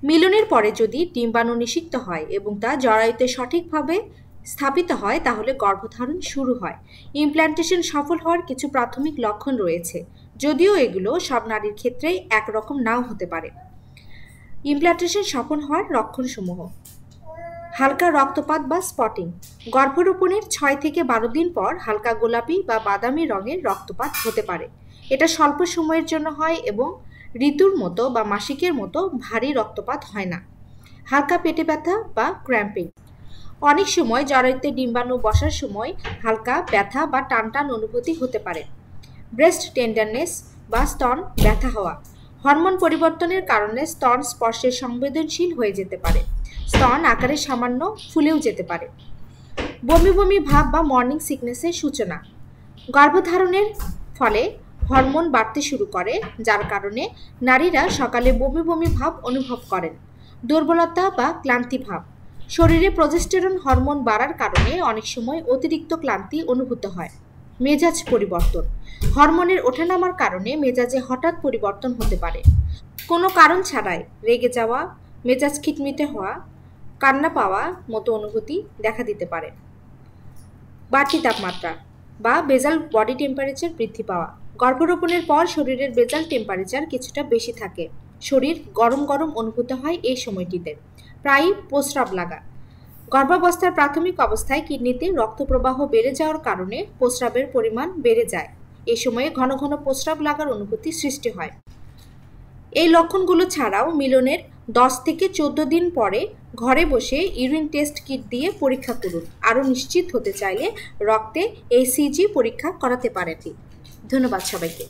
মিলনের পরে যদি ডিম্বাণু নিষিক্ত হয় এবং তা জরায়ুতে সঠিকভাবে স্থাপিত হয় তাহলে গর্ভধারণ শুরু হয়। ইমপ্ল্যান্টেশন সফল হওয়ার কিছু প্রাথমিক লক্ষণ রয়েছে, যদিও এগুলো সব নারীর ক্ষেত্রেই একরকম নাও হতে পারে। ইমপ্ল্যান্টেশন সফল হওয়ার লক্ষণসমূহ: হালকা রক্তপাত বা স্পটিং। গর্ভরোপণের 6 থেকে 12 দিন পর হালকা গোলাপি বা বাদামি রঙের রক্তপাত হতে পারে। এটা স্বল্প সময়ের জন্য হয় এবং ঋতুর মতো বা মাসিকের মতো ভারী রক্তপাত হয় না। হালকা পেটে ব্যথা বা ক্র্যাম্পিং। অনেক সময় জরায়ুতে ডিম্বাণু বসার সময় হালকা ব্যথা বা টানটান অনুভূতি হতে পারে। ব্রেস্ট টেন্ডারনেস বা স্তন ব্যথা হওয়া। হরমোন পরিবর্তনের কারণে স্তন স্পর্শে সংবেদনশীল হয়ে যেতে পারে। স্তন আকারে সামান্য ফুলেও যেতে পারে। বমি বমি ভাব বা মর্নিং সিকনেসের সূচনা। গর্ভধারণের ফলে হরমোন বাড়তে শুরু করে, যার কারণে নারীরা সকালে বমি বমি ভাব অনুভব করেন। দুর্বলতা বা ক্লান্তি ভাব। শরীরে প্রজেস্টেরন হরমোন বাড়ার কারণে অনেক সময় অতিরিক্ত ক্লান্তি অনুভূত হয়। মেজাজ পরিবর্তন। হরমোনের ওঠানামার কারণে মেজাজে হঠাৎ পরিবর্তন হতে পারে। কোনো কারণ ছাড়াই রেগে যাওয়া, মেজাজ খিটমিটে হওয়া, কান্না পাওয়া মতো অনুভূতি দেখা দিতে পারে। বাড়তি তাপমাত্রা বা বেজাল বডি টেম্পারেচার বৃদ্ধি পাওয়া। গর্ভরোপণের পর শরীরের বেজাল টেম্পারেচার কিছুটা বেশি থাকে। শরীর গরম গরম অনুভূত হয় এই সময়টিতে। প্রায়ই প্রস্রাব লাগা। গর্ভাবস্থার প্রাথমিক অবস্থায় কিডনিতে রক্তপ্রবাহ বেড়ে যাওয়ার কারণে প্রস্রাবের পরিমাণ বেড়ে যায়। এ সময়ে ঘন ঘন প্রস্রাব লাগার অনুভূতি সৃষ্টি হয়। এই লক্ষণগুলো ছাড়াও মিলনের 10 থেকে 14 দিন পরে ঘরে বসে ইউরিন টেস্ট কিট দিয়ে পরীক্ষা করুন। আরও নিশ্চিত হতে চাইলে রক্তে ACG পরীক্ষা করাতে পারেন। ধন্যবাদ সবাইকে।